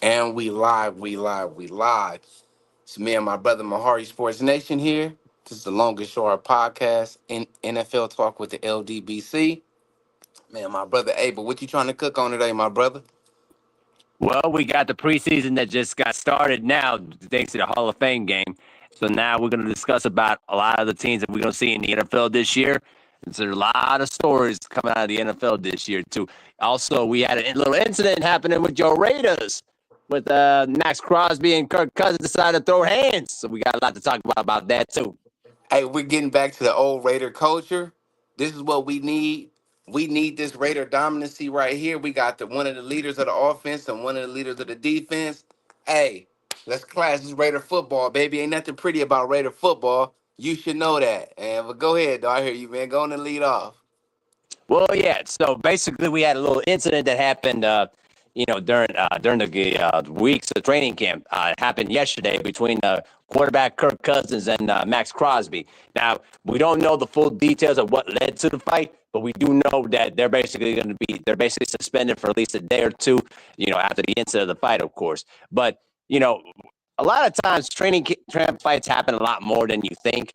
And we live. It's me and my brother Mahari Sports Nation here. This is the longest short podcast in NFL talk with the LDBC. Man, my brother Abel, what you trying to cook on today, my brother? Well, we got the preseason that just got started now, thanks to the Hall of Fame game. So now we're going to discuss about a lot of the teams that we're going to see in the NFL this year. There's a lot of stories coming out of the NFL this year too. Also, we had a little incident happening with your Raiders, with Max Crosby and Kirk Cousins decided to throw hands. So we got a lot to talk about that too. Hey, we're getting back to the old Raider culture. This is what we need. We need this Raider dominancy right here. We got the one of the leaders of the offense and one of the leaders of the defense. Hey, let's clash this Raider football, baby. Ain't nothing pretty about Raider football. You should know that. And but go ahead, though. I hear you, man. Go on and lead off. Well, yeah. So basically, we had a little incident that happened, during the weeks of training camp. It happened yesterday between quarterback Kirk Cousins and Max Crosby. Now, we don't know the full details of what led to the fight, but we do know that they're basically suspended for at least a day or two. After the incident of the fight, of course. But you know, a lot of times training fights happen a lot more than you think.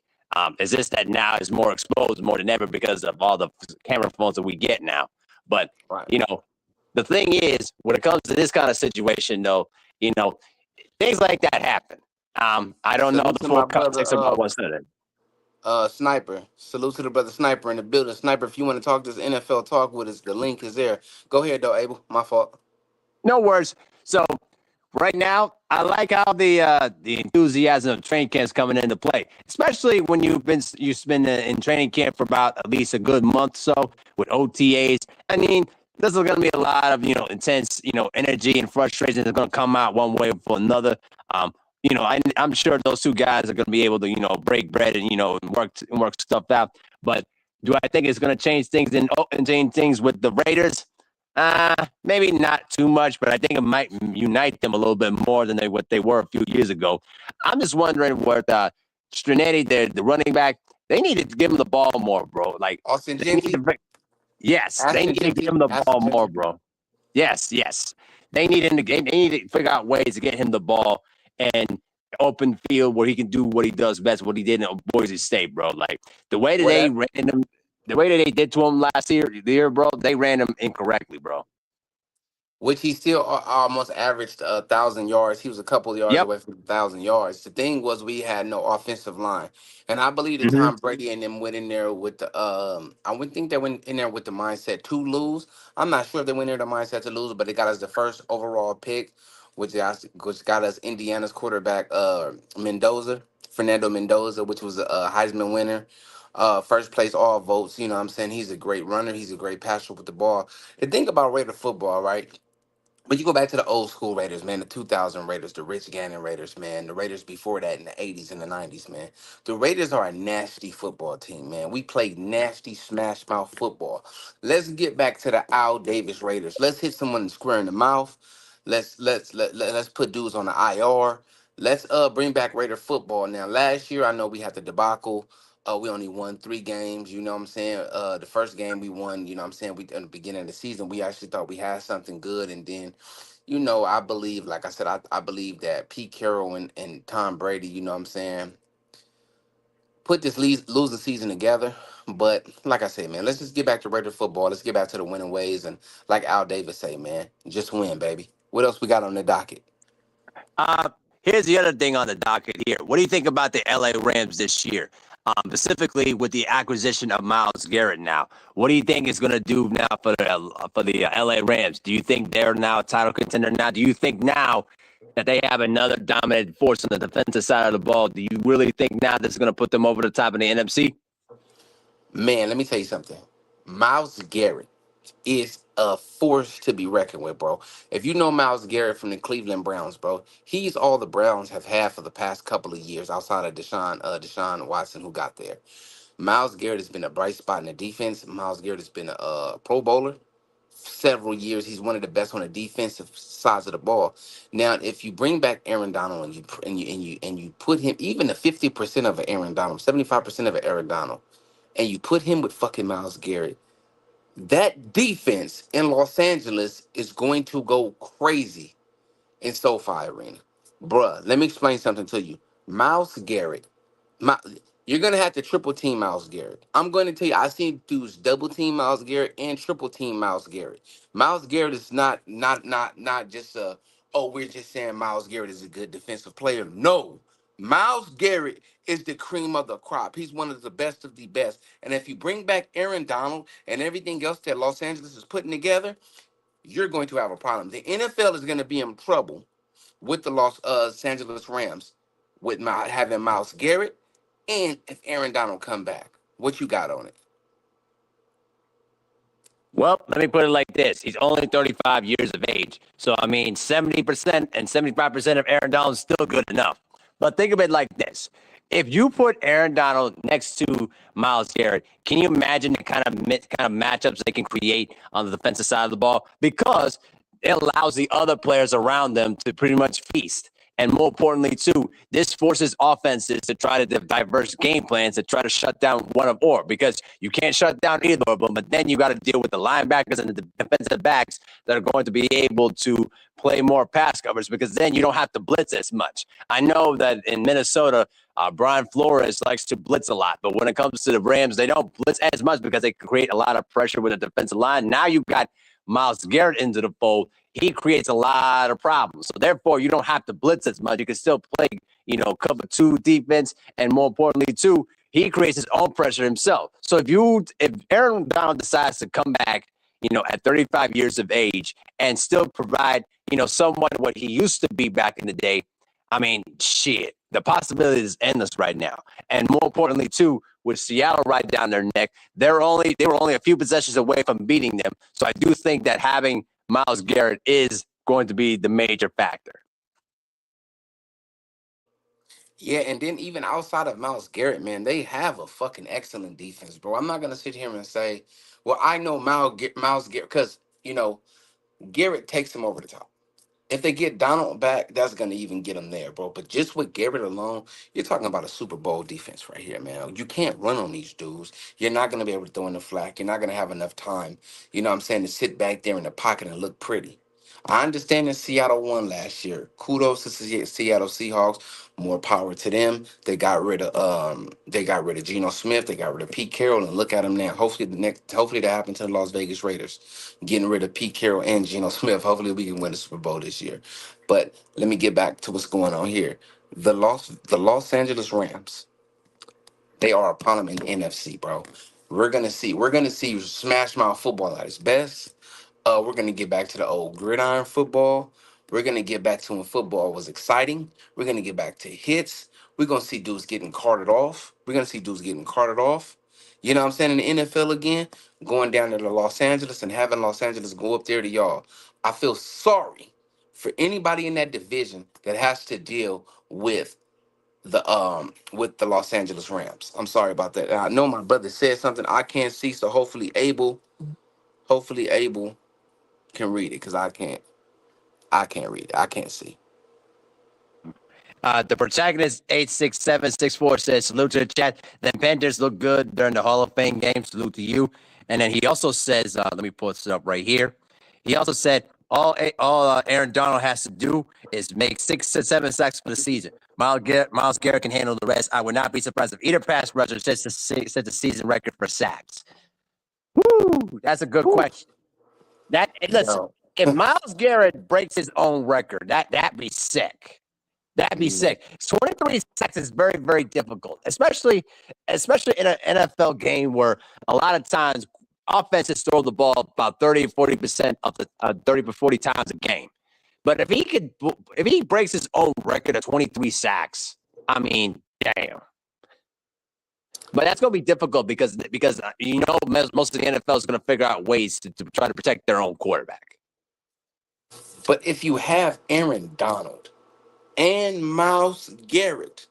It's just that now is more exposed more than ever because of all the camera phones that we get now. But Right. the thing is, when it comes to this kind of situation, though, you know, things like that happen. I don't know Salute the to my full brother, context about what's in it. Sniper. Salute to the brother Sniper in the building. Sniper, if you want to talk this NFL talk with us, the link is there. Go ahead, though, Abel. My fault. No worries. So right now, I like how the enthusiasm of training camps coming into play, especially when you've been in training camp for about at least a good month or so with OTAs. I mean, this is going to be a lot of intense energy and frustration that's going to come out one way or another. I'm sure those two guys are going to be able to break bread and work stuff out. But do I think it's going to change things and change things with the Raiders? Maybe not too much, but I think it might unite them a little bit more than what they were a few years ago. I'm just wondering what Strinetti, the running back, they need to give him the ball more, bro. Like Austin they need to, Genty. yes, they Aston need to give Genty. him the Aston ball more, Genty. bro. Yes. They need to figure out ways to get him the ball and open field where he can do what he does best, what he did in Boise State, bro. Like the way that What they that? ran him, the way that they did to him last year, bro, they ran him incorrectly, bro. Which he still almost averaged 1,000 yards. He was a couple of yards Yep. away from 1,000 yards. The thing was we had no offensive line, and I believe that Hmm. Tom Brady and them went in there with the I would think they went in there with the mindset to lose. I'm not sure if they went in there the mindset to lose, but they got us the first overall pick, which got us Indiana's quarterback Mendoza, Fernando Mendoza, which was a Heisman winner. First place all votes. You know what I'm saying? He's a great runner. He's a great passer with the ball. The thing about Raider football, right? But you go back to the old school Raiders, man, the 2000 Raiders, the Rich Gannon Raiders, man, the Raiders before that in the 80s and the 90s, man. The Raiders are a nasty football team, man. We play nasty smash mouth football. Let's get back to the Al Davis Raiders. Let's hit someone square in the mouth. Let's put dudes on the IR. Let's bring back Raider football. Now, last year I know we had the debacle. We only won 3 games, you know what I'm saying? The first game we won, you know what I'm saying? We in the beginning of the season, we actually thought we had something good. And then, I believe, like I said, I believe that Pete Carroll and Tom Brady, you know what I'm saying, put this losing season together. But like I said, man, let's just get back to Raider football. Let's get back to the winning ways. And like Al Davis say, man, just win, baby. What else we got on the docket? Uh, Here's the other thing on the docket here. What do you think about the LA Rams this year? Specifically with the acquisition of Miles Garrett now. What do you think is going to do now for the LA Rams? Do you think they're now a title contender now? Do you think now that they have another dominant force on the defensive side of the ball? Do you really think now that's going to put them over the top in the NFC? Man, let me tell you something. Miles Garrett is a force to be reckoned with, bro. If you know Miles Garrett from the Cleveland Browns, bro, he's all the Browns have had for the past couple of years outside of Deshaun Watson, who got there. Miles Garrett has been a bright spot in the defense. Miles Garrett has been a Pro Bowler several years. He's one of the best on the defensive sides of the ball. Now, if you bring back Aaron Donald and you put him even the 50% of an Aaron Donald, 75% of an Aaron Donald, and you put him with fucking Miles Garrett, that defense in Los Angeles is going to go crazy. in SoFi Arena. Bruh, let me explain something to you. Miles Garrett, my, you're gonna have to triple team Miles Garrett. I'm going to tell you, I've seen dudes double team Miles Garrett and triple team Miles Garrett. Miles Garrett is not just a, oh, we're just saying Miles Garrett is a good defensive player. No. Miles Garrett is the cream of the crop. He's one of the best of the best. And if you bring back Aaron Donald and everything else that Los Angeles is putting together, you're going to have a problem. The NFL is going to be in trouble with the Los Angeles Rams with having Miles Garrett and if Aaron Donald come back. What you got on it? Well, let me put it like this. He's only 35 years of age. So, I mean, 70% and 75% of Aaron Donald is still good enough. But think of it like this. If you put Aaron Donald next to Miles Garrett, can you imagine the kind of matchups they can create on the defensive side of the ball? Because it allows the other players around them to pretty much feast. And more importantly, too, this forces offenses to try to diverse game plans to try to shut down one of or because you can't shut down either of them. But then you got to deal with the linebackers and the defensive backs that are going to be able to play more pass covers because then you don't have to blitz as much. I know that in Minnesota, Brian Flores likes to blitz a lot, but when it comes to the Rams, they don't blitz as much because they create a lot of pressure with the defensive line. Now you got Miles Garrett into the fold. He creates a lot of problems. So therefore, you don't have to blitz as much. You can still play, cover two defense, and more importantly, too, he creates his own pressure himself. So if Aaron Donald decides to come back, at 35 years of age and still provide, somewhat what he used to be back in the day, I mean, shit, the possibility is endless right now. And more importantly, too, with Seattle right down their neck, they were only a few possessions away from beating them. So I do think that having Miles Garrett is going to be the major factor. Yeah, and then even outside of Miles Garrett, man, they have a fucking excellent defense, bro. I'm not gonna sit here and say, well, I know Miles Garrett because Garrett takes him over the top. If they get Donald back, that's gonna even get them there, bro. But just with Garrett alone, you're talking about a Super Bowl defense right here, man. You can't run on these dudes. You're not gonna be able to throw in the flat. You're not gonna have enough time, you know what I'm saying, to sit back there in the pocket and look pretty. I understand that Seattle won last year. Kudos to Seattle Seahawks. More power to them. They got rid of Geno Smith. They got rid of Pete Carroll, and look at them now. Hopefully that happened to the Las Vegas Raiders, getting rid of Pete Carroll and Geno Smith. Hopefully we can win the Super Bowl this year. But let me get back to what's going on here. The Los Angeles Rams. They are a problem in the NFC, bro. We're gonna see smash mouth football at its best. We're gonna get back to the old gridiron football. We're gonna get back to when football was exciting. We're gonna get back to hits. We're gonna see dudes getting carted off. We're gonna see dudes getting carted off. You know what I'm saying? In the NFL again, going down to Los Angeles and having Los Angeles go up there to y'all. I feel sorry for anybody in that division that has to deal with the Los Angeles Rams. I'm sorry about that. I know my brother said something I can't see, so hopefully Abel can read it because I can't read it. I can't see. The protagonist 86764 says, salute to the chat. The Panthers look good during the Hall of Fame game. Salute to you. And then he also says, let me pull this up right here. He also said, all Aaron Donald has to do is make 6 to 7 sacks for the season. Miles Garrett can handle the rest. I would not be surprised if either pass rusher sets the season record for sacks. Woo! That's a good Whew. question. Listen, No. if Miles Garrett breaks his own record, that'd be sick. That'd be Mm. sick. 23 sacks is very, very difficult, especially in an NFL game where a lot of times offenses throw the ball about 30 or 40% of the 30 to 40 times a game. But if he breaks his own record of 23 sacks, I mean, damn. But that's going to be difficult because most of the NFL is going to figure out ways to try to protect their own quarterback. But if you have Aaron Donald and Miles Garrett,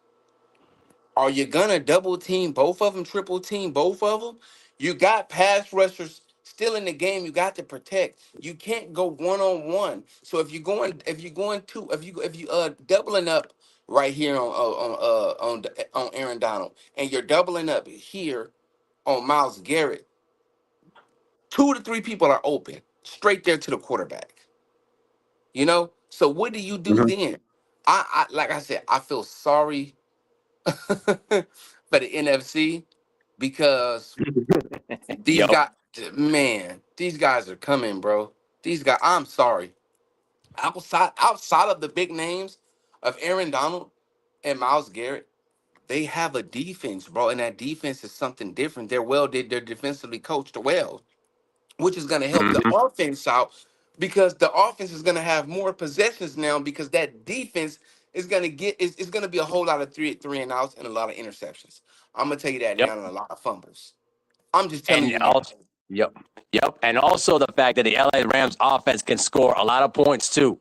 are you gonna double team both of them, triple team both of them? You got pass rushers still in the game. You got to protect. You can't go one on one. So if you doubling up right here on Aaron Donald, and you're doubling up here on Miles Garrett, 2 to 3 people are open straight there to the quarterback. You know, So what do you do Mhm. then? I like I said, I feel sorry for the NFC because these Yep. guys, man, these guys are coming, bro. These guys, I'm sorry. Outside of the big names of Aaron Donald and Miles Garrett, they have a defense, bro, and that defense is something different. They're defensively coached well, which is going to help the Hmm. offense out because the offense is going to have more possessions now because that defense is going to it's going to be a whole lot of three and outs and a lot of interceptions. I'm gonna tell you that Yep. now and a lot of fumbles. I'm just telling And you now. also, yep, yep, and also the fact that the LA Rams offense can score a lot of points too,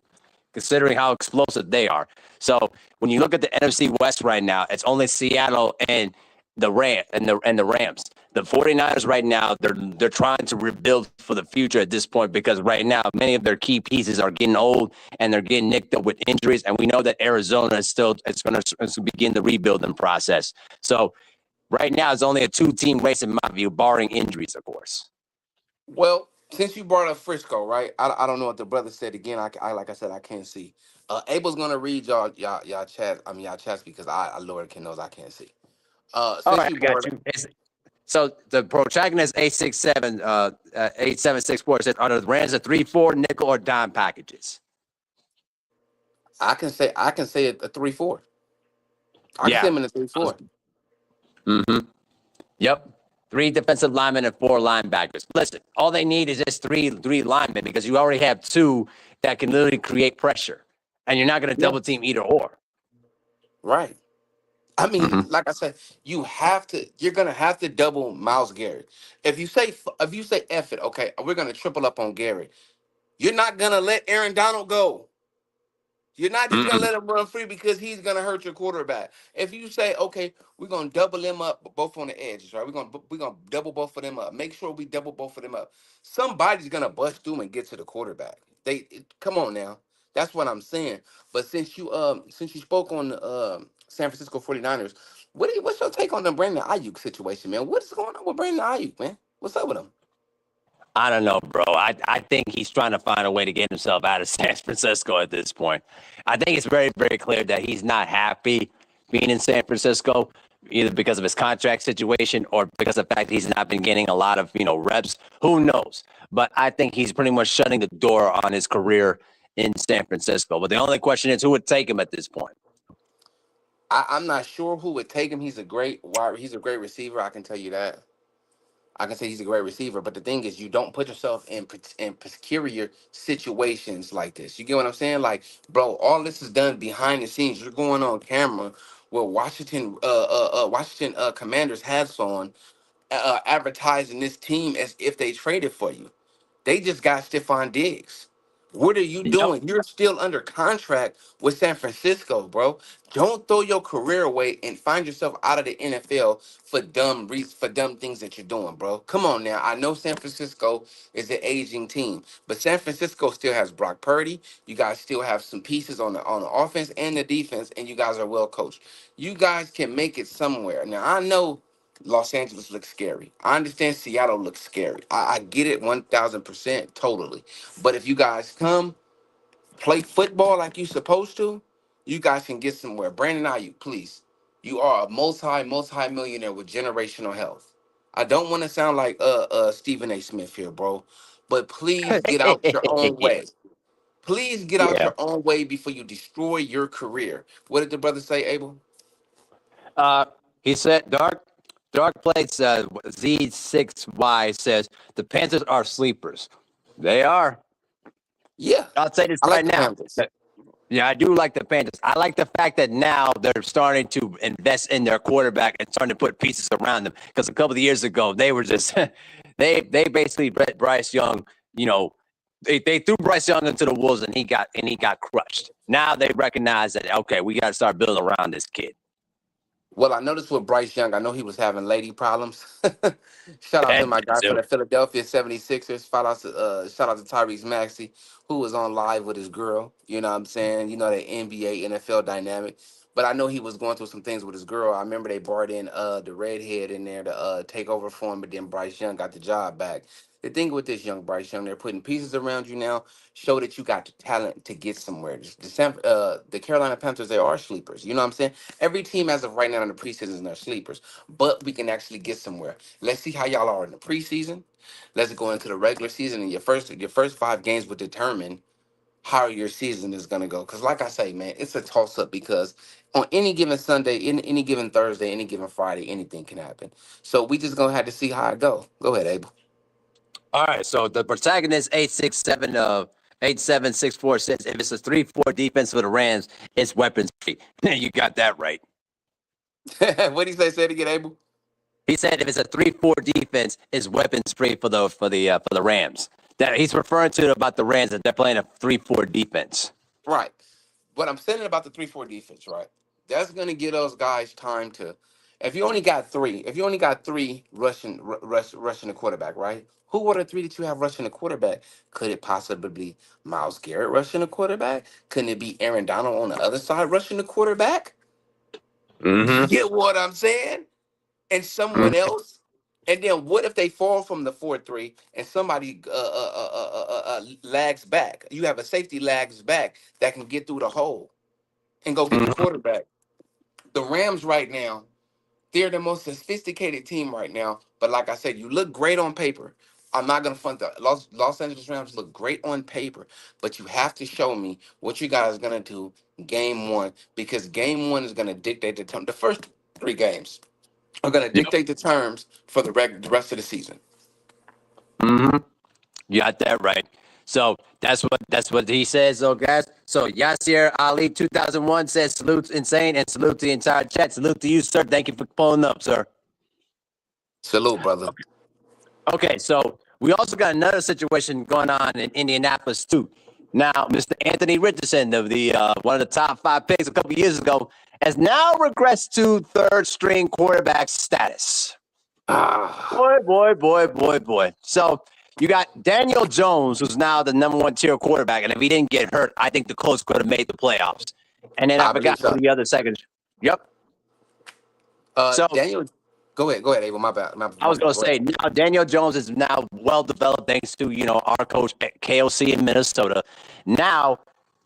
considering how explosive they are. So when you look at the NFC West right now, it's only Seattle and the Rams. The 49ers right now, they're trying to rebuild for the future at this point because right now many of their key pieces are getting old and they're getting nicked up with injuries. And we know that Arizona is still it's going to begin the rebuilding process. So right now, it's only a two-team race in my view, barring injuries, of course. Well, since you brought up Frisco, right? I don't know what the brother said again. I like I said I can't see. Abel's gonna read y'all chat. I mean y'all chats because I Lord can knows I can't see. All Since right, you I got brought you. So the protagonist 867 8764 says, are the Rams a 3-4 nickel or dime packages? I can say it a 3-4. I can say Yeah. him in a 3-4. Mm-hmm. Yep. Three defensive linemen and four linebackers. Listen, all they need is just three linemen because you already have two that can literally create pressure, and you're not going to Yeah. double team either or. Right. I mean, Mm-hmm. like I said, you're gonna have to double Miles Garrett. If you say F it, okay, we're gonna triple up on Garrett. You're not gonna let Aaron Donald go. You're not just gonna Mm-mm. let him run free because he's gonna hurt your quarterback. If you say, okay, we're gonna double them up both on the edges, right? We're gonna double both of them up. Make sure we double both of them up. Somebody's gonna bust through and get to the quarterback. Come on now. That's what I'm saying. But since you spoke on the San Francisco 49ers, what's your take on the Brandon Ayuk situation, man? What's going on with Brandon Ayuk, man? What's up with him? I don't know, bro. I think he's trying to find a way to get himself out of San Francisco at this point. I think it's very, very clear that he's not happy being in San Francisco, either because of his contract situation or because of the fact that he's not been getting a lot of, reps. Who knows? But I think he's pretty much shutting the door on his career in San Francisco. But the only question is who would take him at this point? I'm not sure who would take him. He's a great receiver. I can tell you that. I can say he's a great receiver, but the thing is, you don't put yourself in precarious situations like this. You get what I'm saying? Like, bro, all this is done behind the scenes. You're going on camera with Washington Commanders hats on, advertising this team as if they traded for you. They just got Stephon Diggs. What are you Yep. doing? You're still under contract with San Francisco, bro. Don't throw your career away and find yourself out of the NFL for for dumb things that you're doing, bro. Come on now. I know San Francisco is an aging team, but San Francisco still has Brock Purdy. You guys still have some pieces on the offense and the defense, and you guys are well coached. You guys can make it somewhere. Now I know Los Angeles looks scary. I understand Seattle looks scary. I get it 1000% totally. But if you guys come play football like you supposed to, you guys can get somewhere. Brandon Ayuk, please. You are a multi millionaire with generational health. I don't want to sound like Stephen A. Smith here, bro. But please get out your own way. Please get out Yeah. your own way before you destroy your career. What did the brother say, Abel? Uh, he said, Dark Plates Z6Y says the Panthers are sleepers. They are. Yeah. I'll say this I like right the now. Panthers. Yeah, I do like the Panthers. I like the fact that now they're starting to invest in their quarterback and starting to put pieces around them. Because a couple of years ago, they were just they basically let Bryce Young, you know, they threw Bryce Young into the wolves and he got crushed. Now they recognize that okay, we got to start building around this kid. Well, I noticed with Bryce Young, I know he was having lady problems. Shout out to That my guy from too. the Philadelphia 76ers. Shout out to Tyrese Maxey, who was on live with his girl. You know what I'm saying? You know, the NBA, NFL dynamic. but I know he was going through some things with his girl. I remember they brought in the redhead in there to take over for him, but then Bryce Young got the job back. The thing with this young Bryce Young, they're putting pieces around you now, show that you got the talent to get somewhere. The Carolina Panthers, they are sleepers. You know what I'm saying? Every team as of right now in the preseason are sleepers, but we can actually get somewhere. Let's see how y'all are in the preseason. Let's go into the regular season, and your first 5 games will determine how your season is gonna go. Cause like I say, man, it's a toss up because on any given Sunday, in any given Thursday, any given Friday, anything can happen. So we just gonna have to see how it go. Go ahead, Abel. All right, so the protagonist 8764 says if it's a 3-4 defense for the Rams, it's weapons free. You got that right. What do you say? Say it again, Abel. He said if it's a 3-4 defense, it's weapons free for the Rams. That he's referring to about the Rams that they're playing a 3-4 defense. Right. What I'm saying about the 3-4 defense, right? That's gonna give those guys time to. If you only got three rushing the quarterback, right? Who are the three that you have rushing the quarterback? Could it possibly be Miles Garrett rushing the quarterback? Couldn't it be Aaron Donald on the other side rushing the quarterback? You Mm-hmm. get what I'm saying? And someone else. And then what if they fall from the 4-3 and somebody lags back? You have a safety lags back that can get through the hole and go get the Mm-hmm. quarterback. The Rams right now, they're the most sophisticated team right now. But like I said, you look great on paper. I'm not gonna front the Los Angeles Rams look great on paper, but you have to show me what you guys gonna do game one because game one is gonna dictate the term. The first 3 games are gonna Yep. dictate the terms for the rest of the season. Mm-hmm. You got that right. So that's what he says, though, guys. So Yasir Ali 2001 says salute insane and salute to the entire chat. Salute to you, sir. Thank you for pulling up, sir. Salute, brother. Okay, so we also got another situation going on in Indianapolis too. Now, Mr. Anthony Richardson, of the one of the top 5 picks a couple years ago, has now regressed to third string quarterback status. Ah, Boy. So you got Daniel Jones, who's now the number 1 tier quarterback, and if he didn't get hurt, I think the Colts could have made the playoffs. And then I I believe forgot who so. the other second. Yep. So Daniel, go ahead, Abel. My bad, I my was going bad. to Go ahead. say now Daniel Jones is now well developed thanks to our coach at KOC in Minnesota. Now,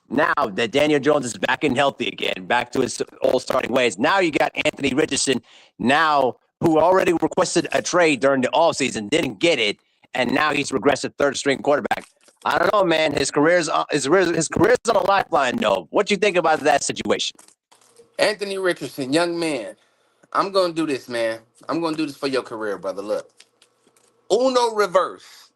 now that Daniel Jones is back and healthy again, back to his old starting ways. Now you got Anthony Richardson, now who already requested a trade during the offseason, didn't get it, and now he's regressed to third string quarterback. I don't know, man. His career's on a lifeline, though. What you think about that situation? Anthony Richardson, young man. I'm gonna do this, man. I'm gonna do this for your career, brother. Look, Uno reverse,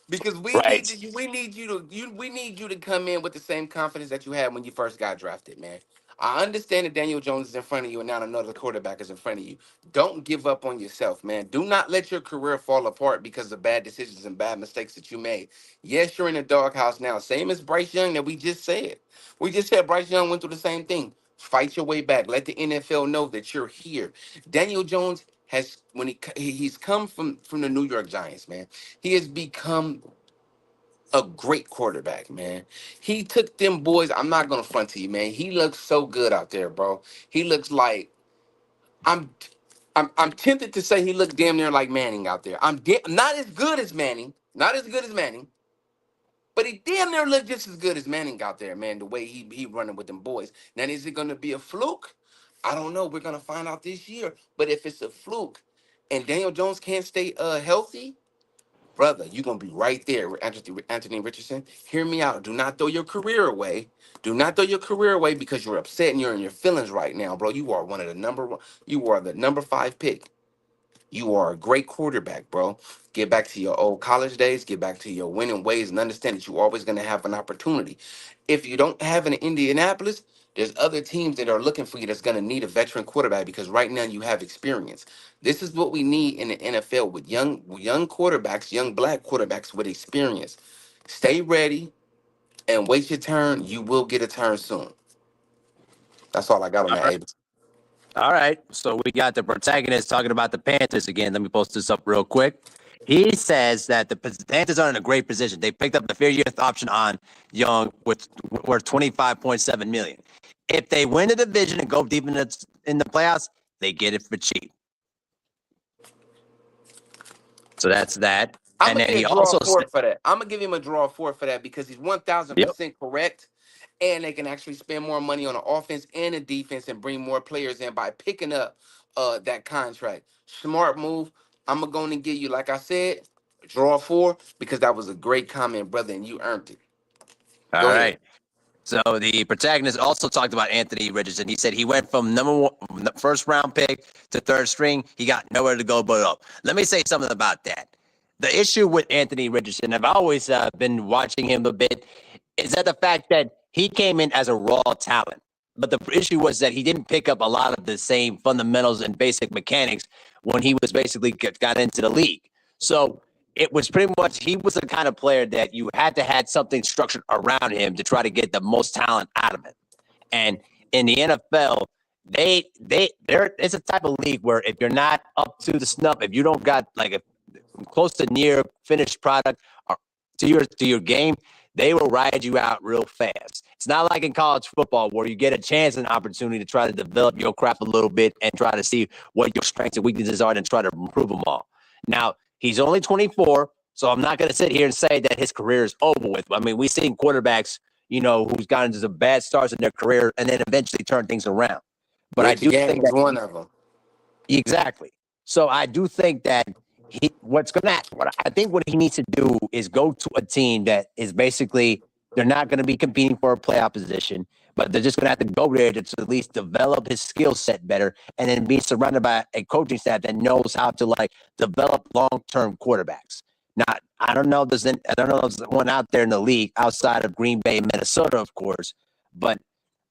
because Right. we need you to come in with the same confidence that you had when you first got drafted, man. I understand that Daniel Jones is in front of you and now another quarterback is in front of you. Don't give up on yourself, man. Do not let your career fall apart because of bad decisions and bad mistakes that you made. Yes, you're in the doghouse now, same as Bryce Young that we just said. We just said Bryce Young went through the same thing. Fight your way back. Let the NFL know that you're here. Daniel Jones has when he's come from the New York Giants, man. He has become a great quarterback, man. He took them boys. I'm not gonna front to you, man. He looks so good out there, bro. He looks like I'm. I'm tempted to say he looked damn near like Manning out there. Not as good as Manning, not as good as Manning, but he damn near looked just as good as Manning out there, man. The way he running with them boys. Now, is it gonna be a fluke? I don't know. We're gonna find out this year. But if it's a fluke, and Daniel Jones can't stay healthy, brother, you're gonna be right there with Anthony Richardson. Hear me out. Do not throw your career away. Do not throw your career away because you're upset and you're in your feelings right now, bro. You are one of the number one. You are the number 5 pick. You are a great quarterback, bro. Get back to your old college days, get back to your winning ways, and understand that you're always going to have an opportunity. If you don't have an Indianapolis, there's other teams that are looking for you that's going to need a veteran quarterback because right now you have experience. This is what we need in the NFL with young quarterbacks, young black quarterbacks with experience. Stay ready and wait your turn. You will get a turn soon. That's all I got on All that, right. Abe. All right. So we got the protagonist talking about the Panthers again. Let me post this up real quick. He says that the Panthers are in a great position. They picked up the 30th option on Young with worth 25.7 million. If they win the division and go deep in the playoffs, they get it for cheap. So that's that. I'm And gonna then give he a draw also four said, for that. I'm gonna give him a draw four for that because he's one thousand "Yep, percent correct, and they can actually spend more money on the offense and the defense and bring more players in by picking up that contract. Smart move. I'm gonna give you, like I said, a draw four because that was a great comment, brother, and you earned it. all Go ahead. right." So the protagonist also talked about Anthony Richardson. He said he went from number one, first round pick to third string. He got nowhere to go but up. Let me say something about that. The issue with Anthony Richardson, I've always been watching him a bit, is that the fact that he came in as a raw talent. But the issue was that he didn't pick up a lot of the same fundamentals and basic mechanics when he was basically got into the league. So it was pretty much he was the kind of player that you had to have something structured around him to try to get the most talent out of him. And in the NFL, there it's a type of league where if you're not up to the snuff, if you don't got like a close to near finished product or to your game, they will ride you out real fast. It's not like in college football where you get a chance and opportunity to try to develop your craft a little bit and try to see what your strengths and weaknesses are and try to improve them all. Now, he's only 24, so I'm not going to sit here and say that his career is over with. I mean, we've seen quarterbacks, who's gotten into some bad starts in their career and then eventually turn things around. But I Ricky do think Gang is that one of them. exactly. So I do think that what I think what he needs to do is go to a team that is basically they're not going to be competing for a playoff position, but they're just going to have to go there to at least develop his skill set better, and then be surrounded by a coaching staff that knows how to like develop long term quarterbacks. Now I don't know if there's one out there in the league outside of Green Bay and Minnesota, of course, but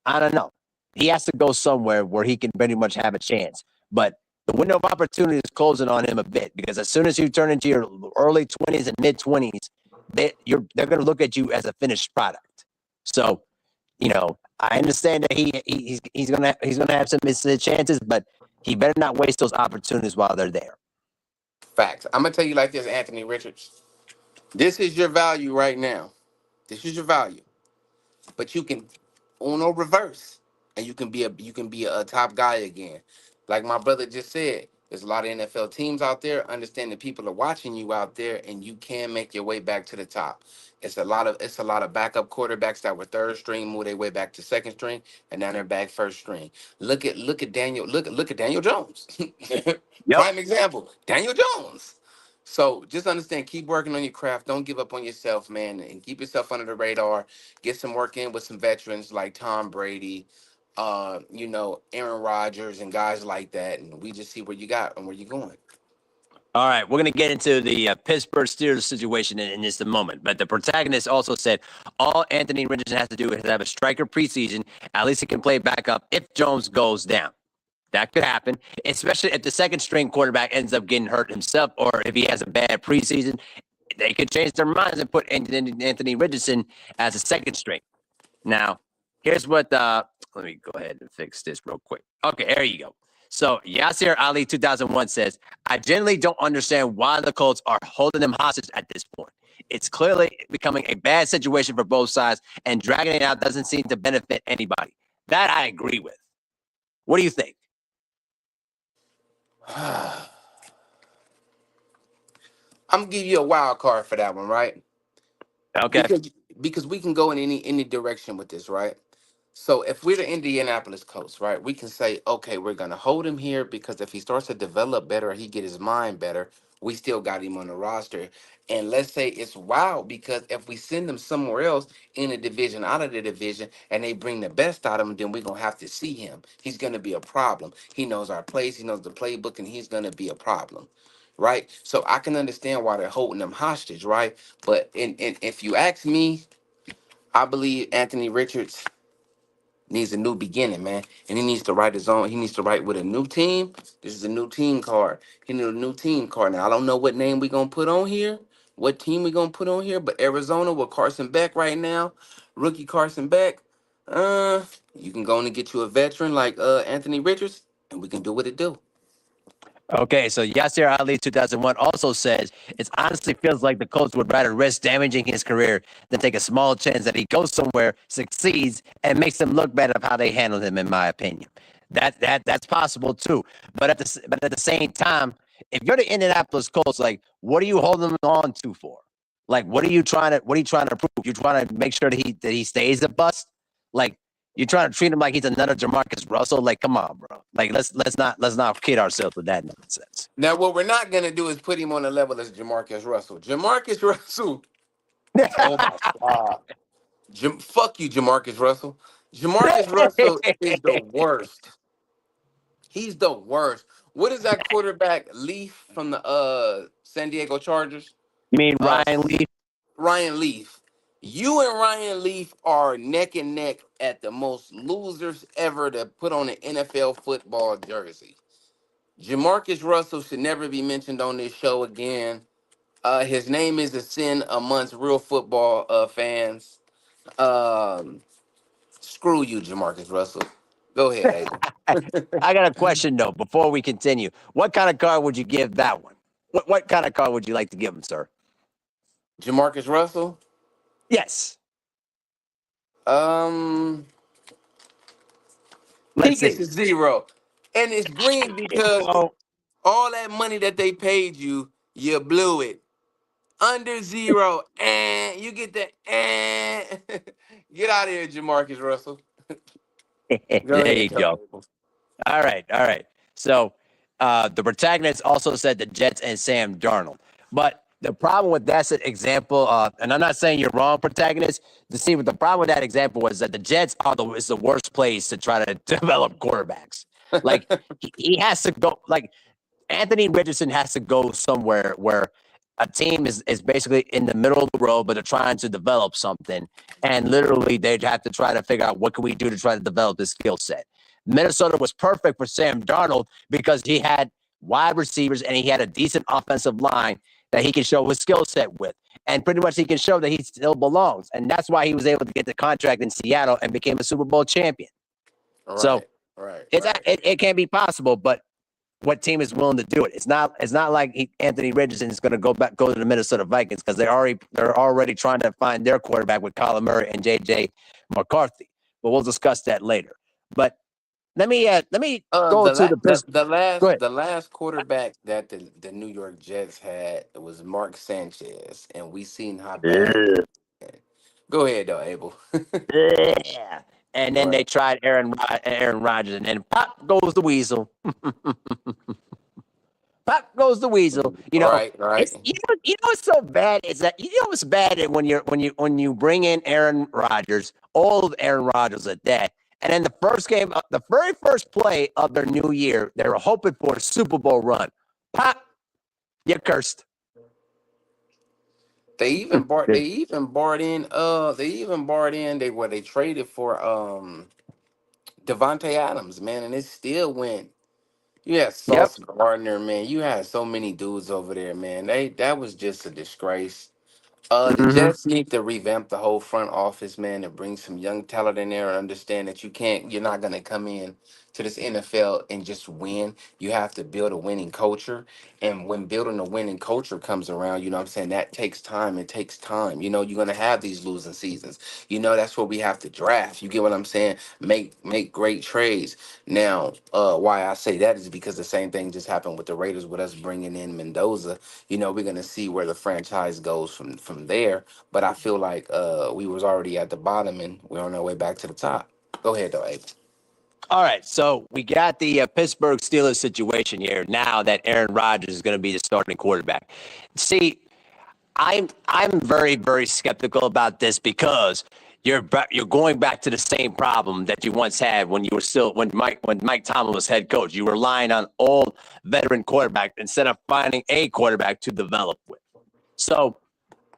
I don't know. He has to go somewhere where he can pretty much have a chance. But the window of opportunity is closing on him a bit because as soon as you turn into your early 20s and mid 20s, they're going to look at you as a finished product. So, I understand that he's gonna have some missed chances, but he better not waste those opportunities while they're there. Facts. I'm gonna tell you like this, Anthony Richards. This is your value right now. This is your value. But you can uno reverse, and you can be a top guy again. Like my brother just said, there's a lot of NFL teams out there. Understand that people are watching you out there, and you can make your way back to the top. It's a lot of backup quarterbacks that were third string, move their way back to second string, and now they're back first string. Look at Daniel Jones. Yep. Prime example, Daniel Jones. So just understand, keep working on your craft. Don't give up on yourself, man, and keep yourself under the radar. Get some work in with some veterans like Tom Brady, Aaron Rodgers and guys like that, and we just see where you got and where you're going. All right, we're going to get into the Pittsburgh Steelers situation in just a moment. But the protagonist also said all Anthony Richardson has to do is have a striker preseason. At least he can play backup if Jones goes down. That could happen, especially if the second string quarterback ends up getting hurt himself or if he has a bad preseason. They could change their minds and put Anthony Richardson as a second string. Now, here's what let me go ahead and fix this real quick. Okay, there you go. So Yasser Ali 2001 says, I generally don't understand why the Colts are holding them hostage at this point. It's clearly becoming a bad situation for both sides, and dragging it out doesn't seem to benefit anybody. That I agree with. What do you think? I'm gonna give you a wild card for that one, right? Okay. Because because we can go in any direction with this, right? So if we're the Indianapolis Colts, right, we can say, okay, we're gonna hold him here because if he starts to develop better, he get his mind better. We still got him on the roster, and let's say it's wild because if we send him somewhere else in a division, out of the division, and they bring the best out of him, then we're gonna have to see him. He's gonna be a problem. He knows our plays, he knows the playbook, and he's gonna be a problem, right? So I can understand why they're holding him hostage, right? But in if you ask me, I believe Anthony Richards needs a new beginning, man. And he needs to write his own. He needs to write with a new team. This is a new team card. He needs a new team card. Now I don't know what name we gonna put on here, what team we gonna put on here, but Arizona with Carson Beck right now, rookie Carson Beck. You can go and get you a veteran like Anthony Richards, and we can do what it do. Okay, so Yasser Ali 2001 also says it honestly feels like the Colts would rather risk damaging his career than take a small chance that he goes somewhere, succeeds, and makes them look bad of how they handled him. In my opinion, that's possible too. But at the same time, if you're the Indianapolis Colts, like, what are you holding on to for? Like, what are you trying to prove? You're trying to make sure that he stays a bust. Like, you're trying to treat him like he's another Jamarcus Russell. Like, come on, bro. Like, let's not kid ourselves with that nonsense. Now, what we're not gonna do is put him on the level as Jamarcus Russell. Jamarcus Russell. Oh my God. Fuck you, Jamarcus Russell. Jamarcus Russell is the worst. He's the worst. What is that quarterback Leaf from the San Diego Chargers? You mean Uh, Ryan Leaf? Ryan Leaf. You and Ryan Leaf are neck and neck at the most losers ever to put on an NFL football jersey. Jamarcus Russell should never be mentioned on this show again. His name is a sin amongst real football fans. Um, Screw you, Jamarcus Russell. Go ahead, Abel. I got a question though. Before we continue, what kind of card would you give that one? What kind of card would you like to give him, sir? Jamarcus Russell. Yes. Um, he Let's gets see. a zero, and it's green because Oh, all that money that they paid you, you blew it. Under zero, and you get the and get out of here, Jamarcus Russell. Go there ahead, you tell go. Abel. All right, all right. So the protagonist also said the Jets and Sam Darnold. But the problem with that example, and I'm not saying you're wrong, protagonist. To see what the problem with that example was that the Jets is the worst place to try to develop quarterbacks. Like he has to go. Like Anthony Richardson has to go somewhere where a team is basically in the middle of the road, but they're trying to develop something. And literally, they'd have to try to figure out what can we do to try to develop this skill set. Minnesota was perfect for Sam Darnold because he had wide receivers and he had a decent offensive line that he can show his skill set with. And pretty much he can show that he still belongs. And that's why he was able to get the contract in Seattle and became a Super Bowl champion. So Right, right, it's right. it can be possible, but what team is willing to do it? It's not like Anthony Richardson is going to go to the Minnesota Vikings because they're already trying to find their quarterback with Kyler Murray and JJ McCarthy. But we'll discuss that later. But let me go The, to la- the the best. the Go last ahead. the last quarterback that the New York Jets had was Mark Sanchez, and we seen how bad. Ugh, Go ahead, though, Abel. yeah. And then Right, they tried Aaron Rodgers, and then pop goes the weasel. Pop goes the weasel. right, right. It's what's so bad is that what's bad is when you bring in Aaron Rodgers, old Aaron Rodgers at that, and then the first game, the very first play of their new year, they were hoping for a Super Bowl run. Pop, you're cursed. They even bought in they traded for Devontae Adams, man, and it still went. You had Yep. Sauce Gardner, man. You had so many dudes over there, man. That was just a disgrace. The Mm-hmm. Jets need to revamp the whole front office, man, and bring some young talent in there and understand that you're not gonna come in to this NFL and just win. You have to build a winning culture. And when building a winning culture comes around, you know what I'm saying, that takes time. It takes time. You know, you're gonna have these losing seasons. You know, that's what we have to draft. You get what I'm saying? Make great trades. Now, why I say that is because the same thing just happened with the Raiders with us bringing in Mendoza. You know, we're gonna see where the franchise goes from there. But I feel like we was already at the bottom and we're on our way back to the top. Go ahead though, Abe. All right, so we got the Pittsburgh Steelers situation here now that Aaron Rodgers is going to be the starting quarterback. See, I'm very very skeptical about this because you're going back to the same problem that you once had when you were still when Mike Tomlin was head coach. You were relying on old veteran quarterback instead of finding a quarterback to develop with. So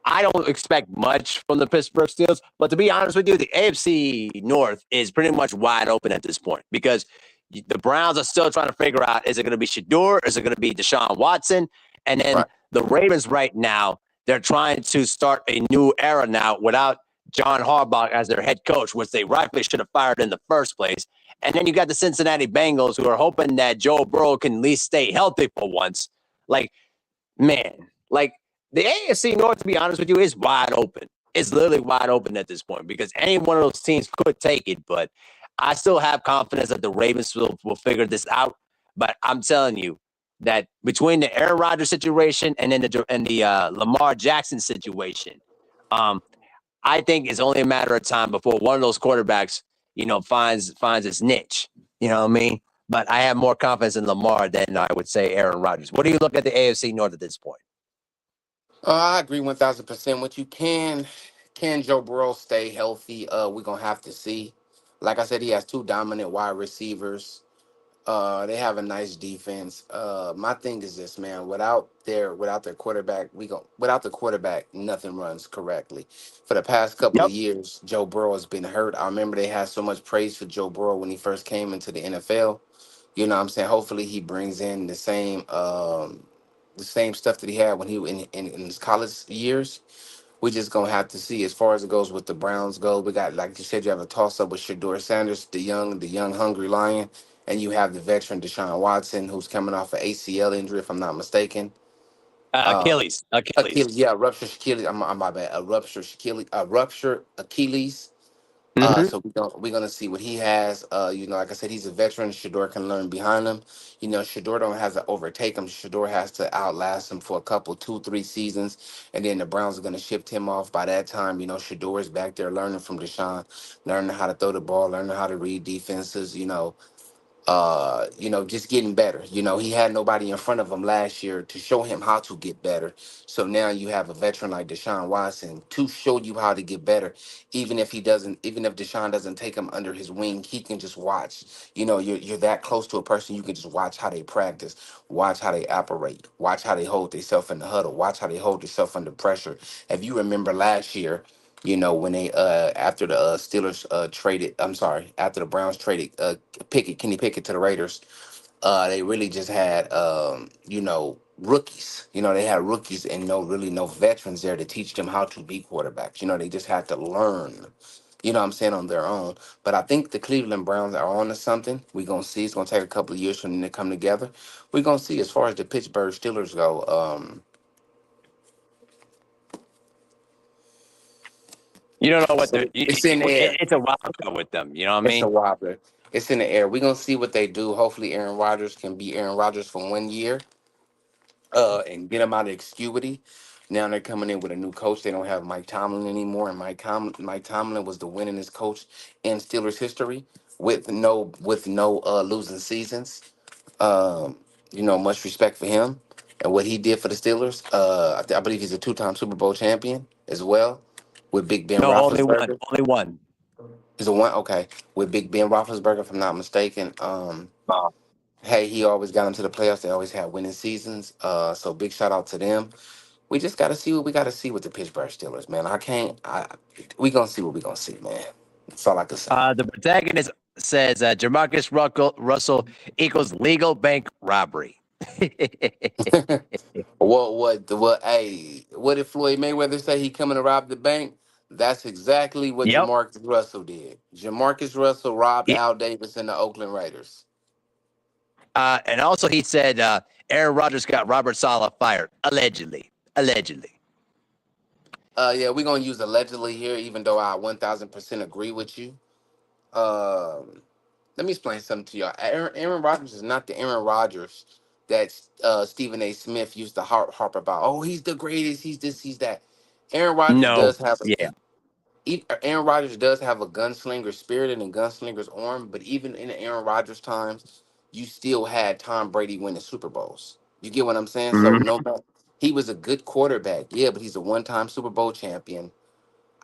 I don't expect much from the Pittsburgh Steelers, but to be honest with you, the AFC North is pretty much wide open at this point because the Browns are still trying to figure out is it going to be Shador, is it going to be Deshaun Watson, and then Right. the Ravens right now they're trying to start a new era now without John Harbaugh as their head coach, which they rightfully should have fired in the first place. And then you got the Cincinnati Bengals who are hoping that Joe Burrow can at least stay healthy for once. Like, man, like the AFC North, to be honest with you, is wide open. It's literally wide open at this point because any one of those teams could take it. But I still have confidence that the Ravens will figure this out. But I'm telling you that between the Aaron Rodgers situation and then the Lamar Jackson situation, um, I think it's only a matter of time before one of those quarterbacks, finds its niche. You know what I mean? But I have more confidence in Lamar than I would say Aaron Rodgers. What do you look at the AFC North at this point? I agree 1,000% with you. Can Joe Burrow stay healthy? We're gonna have to see. Like I said, he has two dominant wide receivers. They have a nice defense. My thing is this, man. Without their quarterback, without the quarterback, nothing runs correctly. For the past couple of Yep. years, Joe Burrow has been hurt. I remember they had so much praise for Joe Burrow when he first came into the NFL. You know what I'm saying? Hopefully he brings in the same stuff that he had when he in his college years. We just gonna have to see as far as it goes with the Browns go. We got, like you said, you have a toss up with Shador Sanders, the young hungry lion, and you have the veteran Deshaun Watson, who's coming off an ACL injury, if I'm not mistaken. Uh, Achilles. Achilles. Achilles, yeah, ruptured Achilles. I'm my bad. A ruptured Achilles. Mm-hmm. So we're gonna see what he has. Like I said, he's a veteran. Shador can learn behind him. Shador don't have to overtake him. Shador has to outlast him for a couple, 2, 3 seasons, and then the Browns are gonna shift him off. By that time, Shador is back there learning from Deshaun, learning how to throw the ball, learning how to read defenses. Just getting better. He had nobody in front of him last year to show him how to get better. So now you have a veteran like Deshaun Watson to show you how to get better. Even if Deshaun doesn't take him under his wing, he can just watch. You're that close to a person, you can just watch how they practice, watch how they operate, watch how they hold themselves in the huddle, watch how they hold themselves under pressure. If you remember last year, when they after the Steelers traded, I'm sorry, after the Browns traded Kenny Pickett to the Raiders, they really just had rookies. They had rookies and no veterans there to teach them how to be quarterbacks. They just had to learn. What I'm saying, on their own. But I think the Cleveland Browns are on to something. We're gonna see. It's gonna take a couple of years for them to come together. We're gonna see. As far as the Pittsburgh Steelers go, You don't know what so it's in the air. it's a wild card with them. You know what I It's a mean? wobbler. It's in the air. We're gonna see what they do. Hopefully, Aaron Rodgers can be Aaron Rodgers for one year, and get him out of obscurity. Now they're coming in with a new coach. They don't have Mike Tomlin anymore, and Mike Tomlin was the winningest coach in Steelers history with no losing seasons. Um, much respect for him and what he did for the Steelers. I believe he's a two-time Super Bowl champion as well, with Big Ben No, only one. Roethlisberger. Only one. He's a one, okay, with Big Ben Roethlisberger, if I'm not mistaken. Hey, he always got them to the playoffs. They always had winning seasons. So big shout out to them. We just got to see what we got to see with the Pittsburgh Steelers, man. I can't. We gonna see what we gonna see, man. That's all I can say. The protagonist says Jamarcus Russell equals legal bank robbery. What? Hey, what did Floyd Mayweather say? He coming to rob the bank. That's exactly what Yep. Jamarcus Russell did. Jamarcus Russell robbed He, Al Davis and the Oakland Raiders. and also he said Aaron Rodgers got Robert Saleh fired allegedly. Allegedly. Yeah, we're gonna use allegedly here, even though I 1,000% agree with you. Um, Let me explain something to y'all. Aaron Rodgers is not the Aaron Rodgers that Stephen A. Smith used to harp about. Oh, he's the greatest. He's this. He's that. Aaron Rodgers No. does have Yeah. Aaron Rodgers does have a gunslinger spirit and a gunslinger's arm, but even in the Aaron Rodgers times, you still had Tom Brady winning Super Bowls. You get what I'm saying? So Mhm. no, he was a good quarterback, yeah, but he's a one-time Super Bowl champion.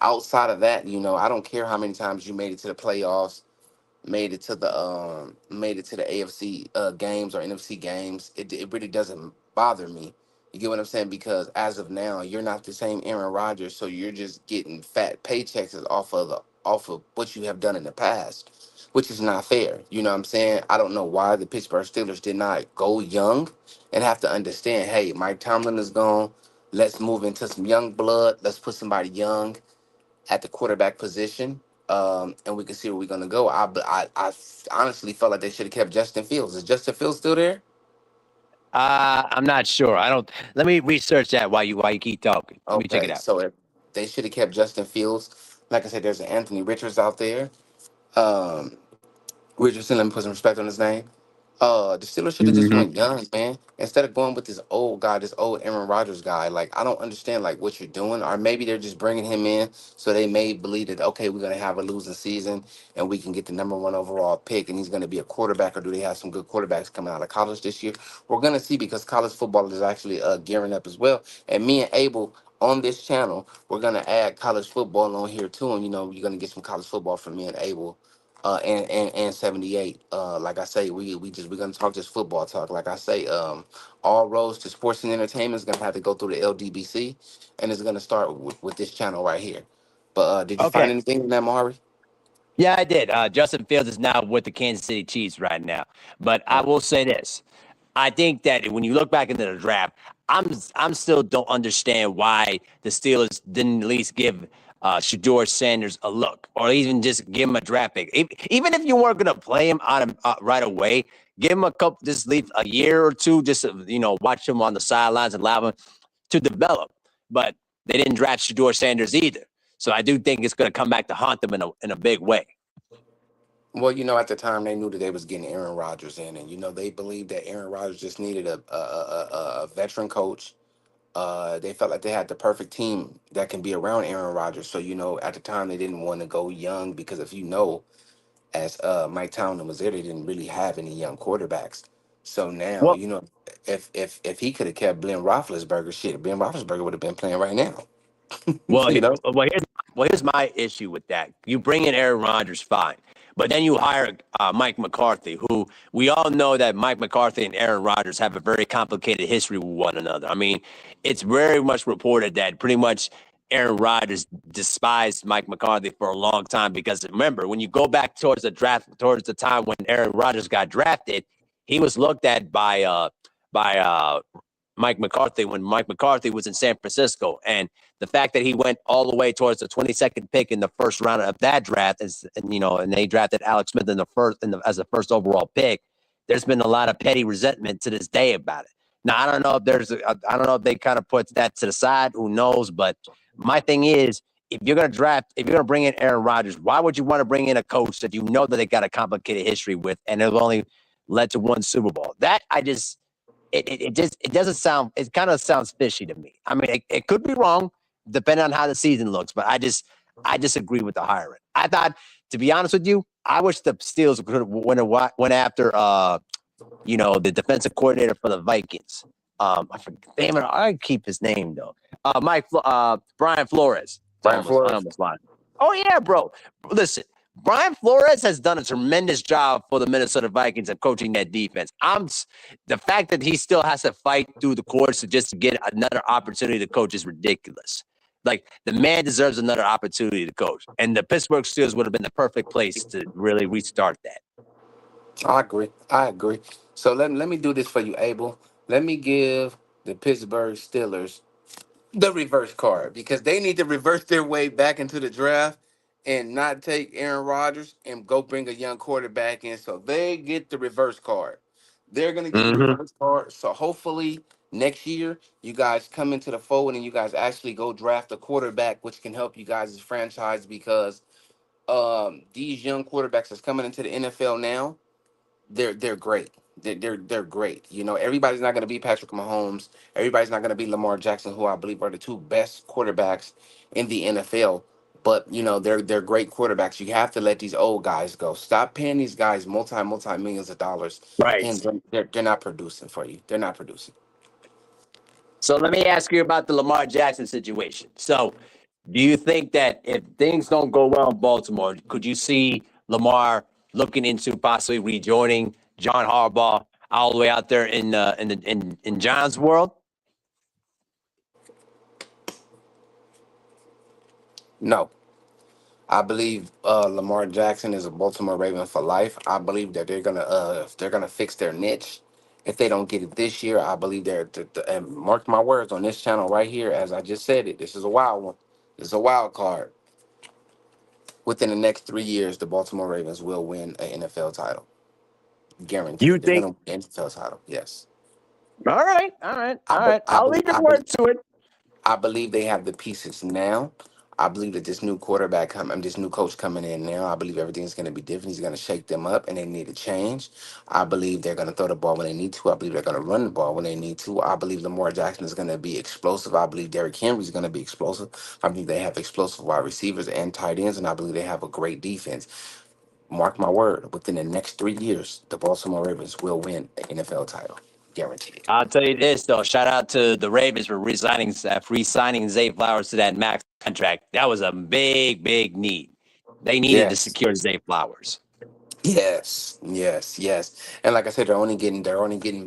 Outside of that, I don't care how many times you made it to the playoffs, made it to the AFC games or NFC games. It really doesn't bother me. You get what I'm saying? Because as of now, you're not the same Aaron Rodgers, so you're just getting fat paychecks off of what you have done in the past, which is not fair. You know what I'm saying? I don't know why the Pittsburgh Steelers did not go young and have to understand, hey, Mike Tomlin is gone. Let's move into some young blood. Let's put somebody young at the quarterback position, and we can see where we're gonna go. I honestly felt like they should have kept Justin Fields. Is Justin Fields still there? I'm not sure. I don't. Let me research that while you keep talking. Let me check it Okay, out. so if they should have kept Justin Fields. Like I said, there's an Anthony Richards out there. Um, Richardson, let me put some respect on his name. The Steelers should have just Hmm. went young, man. Instead of going with this old guy, this old Aaron Rodgers guy. Like, I don't understand like what you're doing, or maybe they're just bringing him in so they may believe that okay, we're gonna have a losing season and we can get the number one overall pick, and he's gonna be a quarterback. Or do they have some good quarterbacks coming out of college this year? We're gonna see because college football is actually gearing up as well. And me and Abel on this channel, we're gonna add college football on here too, and you're gonna get some college football from me and Abel and 78. Like I say, we're gonna talk just football talk. Like I say, all roads to sports and entertainment is gonna have to go through the LDBC, and it's gonna start with this channel right here. But did you find Okay. anything in that, Mari? Yeah, I did. Justin Fields is now with the Kansas City Chiefs right now. But I will say this: I think that when you look back into the draft, I'm still don't understand why the Steelers didn't at least give Shador Sanders a look, or even just give him a draft pick. Even if you weren't going to play him on right away, give him a couple, just leave a year or two, just watch him on the sidelines and allow him to develop. But they didn't draft Shador Sanders either, so I do think it's going to come back to haunt them in a big way. Well, at the time they knew that they was getting Aaron Rodgers in, and they believed that Aaron Rodgers just needed a veteran coach. They felt like they had the perfect team that can be around Aaron Rodgers. So at the time they didn't want to go young because if as Mike Tomlin was there, they didn't really have any young quarterbacks. So now, Well, if he could have kept Ben Roethlisberger, shit, Ben Roethlisberger would have been playing right now. Well, you know, here's my issue with that. You bring in Aaron Rodgers, fine, but then you hire Mike McCarthy, who we all know that Mike McCarthy and Aaron Rodgers have a very complicated history with one another. I mean, it's very much reported that pretty much Aaron Rodgers despised Mike McCarthy for a long time because remember, when you go back towards the draft, towards the time when Aaron Rodgers got drafted, he was looked at by Mike McCarthy when Mike McCarthy was in San Francisco, and the fact that he went all the way towards the 22nd pick in the first round of that draft is, and they drafted Alex Smith in the as the first overall pick. There's been a lot of petty resentment to this day about it. Now I don't know if I don't know if they kind of put that to the side. Who knows? But my thing is, if you're gonna bring in Aaron Rodgers, why would you want to bring in a coach that you know that they got a complicated history with, and it only led to one Super Bowl? That I just it doesn't sound it kind of sounds fishy to me. I mean, it could be wrong depending on how the season looks, but I disagree with the hiring. I thought, to be honest with you, I wish the Steelers could have went after the defensive coordinator for the Vikings. I forget, damn it, I keep his name though. Brian Flores. Brian I Flores. almost lied. Oh yeah, bro. Listen, Brian Flores has done a tremendous job for the Minnesota Vikings of coaching that defense. The fact that he still has to fight through the course to just get another opportunity to coach is ridiculous. Like the man deserves another opportunity to coach, and the Pittsburgh Steelers would have been the perfect place to really restart that. I agree. I agree. So let me do this for you, Abel. Let me give the Pittsburgh Steelers the reverse card because they need to reverse their way back into the draft and not take Aaron Rodgers and go bring a young quarterback in. So they get the reverse card. They're gonna get the Mm-hmm. reverse card. So hopefully next year you guys come into the fold and you guys actually go draft a quarterback, which can help you guys' franchise because these young quarterbacks that's coming into the NFL now they're great. They're great. Everybody's not going to be Patrick Mahomes. Everybody's not going to be Lamar Jackson, who I believe are the two best quarterbacks in the NFL. But they're great quarterbacks. You have to let these old guys go. Stop paying these guys multi millions of dollars, Right. and they're not producing for you. They're not producing. So let me ask you about the Lamar Jackson situation. So, do you think that if things don't go well in Baltimore, could you see Lamar looking into possibly rejoining John Harbaugh all the way out there in John's world? No, I believe Lamar Jackson is a Baltimore Raven for life. I believe that they're gonna fix their niche. If they don't get it this year, I believe and mark my words on this channel right here, as I just said it. This is a wild one. This is a wild card. Within the next 3 years, the Baltimore Ravens will win an NFL title. You Guaranteed. They're think? gonna win the NFL title. Yes. All right, all right, I, all be, right. I, I'll be, leave your I, be, word to it. I believe they have the pieces now. I believe that this new quarterback coming, this new coach coming in now, I believe everything's going to be different. He's going to shake them up, and they need to change. I believe they're going to throw the ball when they need to. I believe they're going to run the ball when they need to. I believe Lamar Jackson is going to be explosive. I believe Derrick Henry is going to be explosive. I believe they have explosive wide receivers and tight ends, and I believe they have a great defense. Mark my word, within the next 3 years, the Baltimore Ravens will win an NFL title. Guaranteed. I'll tell you this though. Shout out to the Ravens for re-signing Zay Flowers to that max contract. That was a big, big need. They needed to Yes. secure Zay Flowers. Yes, yes, yes. And like I said, they're only getting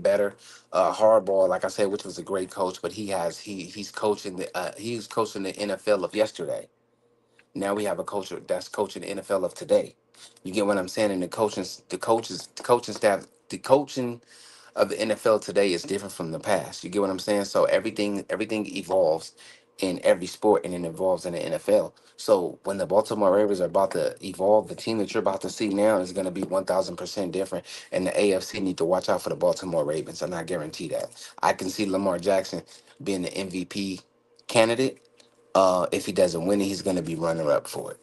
better. Hardball, like I said, which was a great coach, but he's coaching the NFL of yesterday. Now we have a coach that's coaching the NFL of today. You get what I'm saying? And the coaching staff, the coaching of the NFL today is different from the past. You get what I'm saying? So everything evolves in every sport, and it evolves in the NFL. So when the Baltimore Ravens are about to evolve, the team that you're about to see now is going to be 1,000% different. And the AFC need to watch out for the Baltimore Ravens, and I guarantee that. I can see Lamar Jackson being the MVP candidate. If he doesn't win it, he's going to be runner up for it.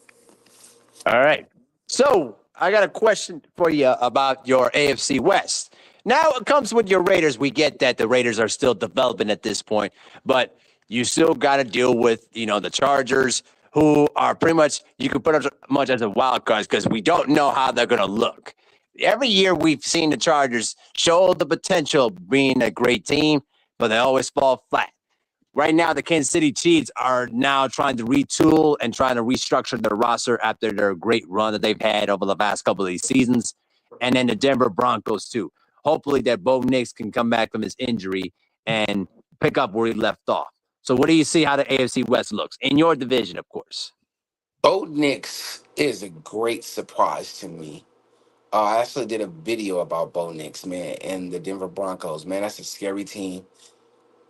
All right. So I got a question for you about your AFC West. Now it comes with your Raiders. We get that the Raiders are still developing at this point, but you still got to deal with the Chargers, who are pretty much you could put as much as a wild card because we don't know how they're going to look. Every year we've seen the Chargers show the potential of being a great team, but they always fall flat. Right now, the Kansas City Chiefs are now trying to retool and trying to restructure their roster after their great run that they've had over the past couple of these seasons. And then the Denver Broncos, too. Hopefully, that Bo Nix can come back from his injury and pick up where he left off. So, what do you see how the AFC West looks in your division, of course? Bo Nix is a great surprise to me. I actually did a video about Bo Nix, man, and the Denver Broncos. Man, that's a scary team.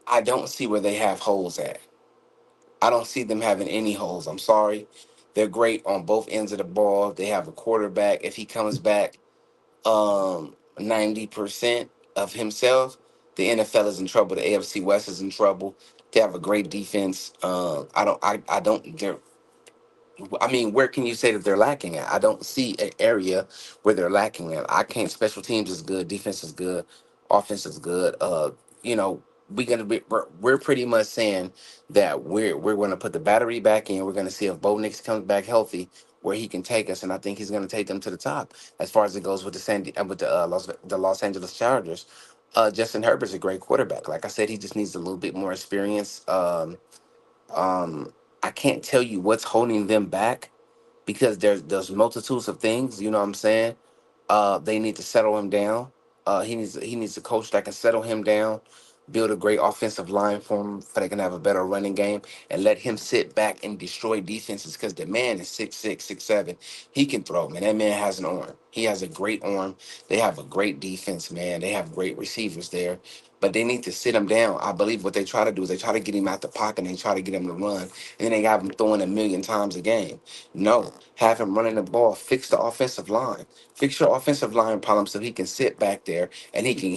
I don't see where they have holes at. I don't see them having any holes. I'm sorry. They're great on both ends of the ball. They have a quarterback. If he comes back 90% of himself, the NFL is in trouble. The AFC West is in trouble. They have a great defense. I don't. I mean, where can you say that they're lacking at? I don't see an area where they're lacking at. I can't. Special teams is good, defense is good, offense is good. You know, we're pretty much saying that we're going to put the battery back in. We're going to see if Bo Nix comes back healthy, where he can take us, and I think he's going to take them to the top as far as it goes with the Los Angeles Chargers. Justin Herbert's a great quarterback. Like I said, he just needs a little bit more experience. Um, I can't tell you what's holding them back because there's multitudes of things. You know what I'm saying? They need to settle him down. He needs a coach that can settle him down, build a great offensive line for him, so they can have a better running game, and let him sit back and destroy defenses. Because the man is 6'6", 6'7". He can throw, man. That man has an arm. He has a great arm. They have a great defense, man. They have great receivers there. But they need to sit him down. I believe what they try to do is they try to get him out the pocket and they try to get him to run. And then they have him throwing a million times a game. No, have him running the ball. Fix the offensive line. Fix your offensive line problem so he can sit back there and he can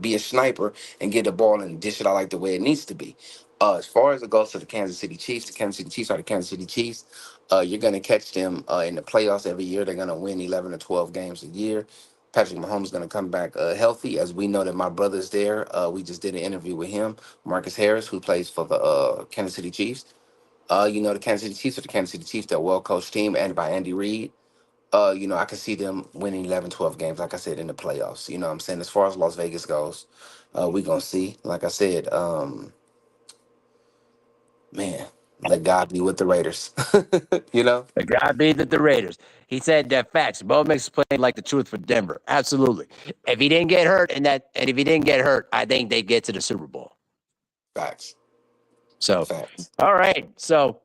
be a sniper and get the ball and dish it out like the way it needs to be. As far as it goes to the Kansas City Chiefs are the Kansas City Chiefs. You're gonna catch them in the playoffs every year. They're gonna win 11 or 12 games a year. Patrick Mahomes is going to come back healthy, as we know that my brother's there. We just did an interview with him, Marcus Harris, who plays for the Kansas City Chiefs. The Kansas City Chiefs are the Kansas City Chiefs. They're a well-coached team, and by Andy Reid. I can see them winning 11, 12 games, like I said, in the playoffs. You know what I'm saying? As far as Las Vegas goes, we going to see. Like I said, man, let God be with the Raiders. you know? The guy beat the Raiders. He said that facts. Bo Mix is playing like the truth for Denver. Absolutely. If he didn't get hurt and if he didn't get hurt, I think they get to the Super Bowl. Facts. So, Facts. all right. So,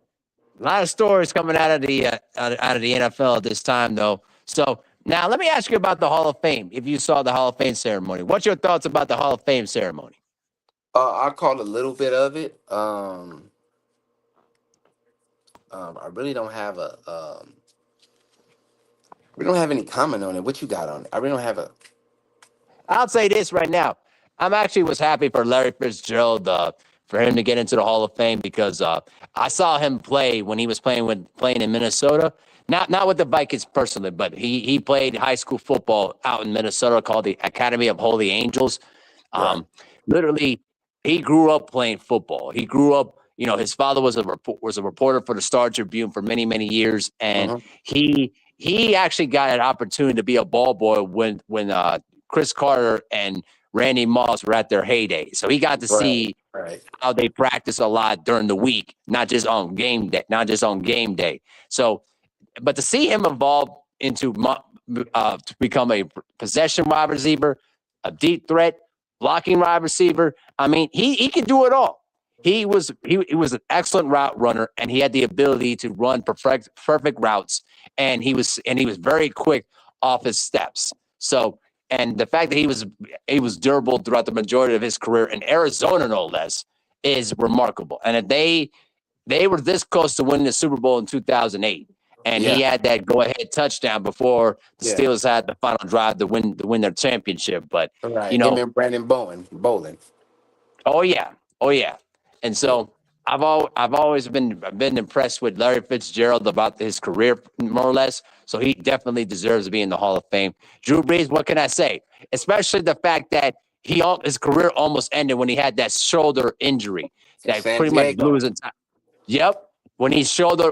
a lot of stories coming out of the NFL at this time, though. So now let me ask you about the Hall of Fame. If you saw the Hall of Fame ceremony, what's your thoughts about the Hall of Fame ceremony? I caught a little bit of it. I really don't have a we don't have any comment on it. What you got on it? I really don't have a. I'll say this right now. I'm actually was happy for Larry Fitzgerald for him to get into the Hall of Fame because I saw him play when he was playing in Minnesota. Not with the Vikings personally, but he played high school football out in Minnesota called the Academy of Holy Angels. Right. Um, Literally, he grew up playing football. He grew up. His father was a reporter for the Star Tribune for many years, and Mm-hmm. he actually got an opportunity to be a ball boy when Chris Carter and Randy Moss were at their heyday. So he got to Right. see Right. how they practice a lot during the week, not just on game day. So, but to see him evolve into to become a possession wide receiver, a deep threat, blocking wide receiver. I mean, he can do it all. He was an excellent route runner, and he had the ability to run perfect routes, and he was very quick off his steps. So, and the fact that he was durable throughout the majority of his career in Arizona, no less, is remarkable. And if they were this close to winning the Super Bowl in 2008, and he Yeah. had that go-ahead touchdown before the Yeah. Steelers had the final drive to win their championship. But you Right. Him know, and Brandon Bolin. oh yeah, oh yeah. And Yeah. so I've always been impressed with Larry Fitzgerald about his career, more or less. So he definitely deserves to be in the Hall of Fame. Drew Brees, what can I say? Especially the fact that his career almost ended when he had that shoulder injury In that San pretty much blew Diego. his entire. Yep. When his shoulder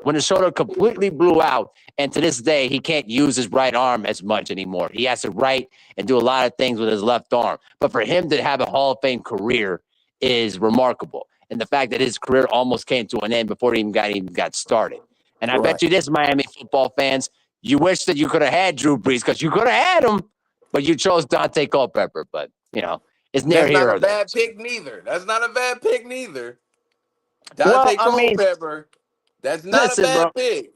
completely blew out, and to this day he can't use his right arm as much anymore. He has to write and do a lot of things with his left arm. But for him to have a Hall of Fame career is remarkable. And the fact that his career almost came to an end before he even got started. And I Right. bet you this, Miami football fans, you wish that you could have had Drew Brees because you could have had him, but you chose Dante Culpepper. But it's near That's not here a or there. bad pick neither. That's not a bad pick neither. Well, Dante I mean, Culpepper. That's not a listen, bro. bad pick.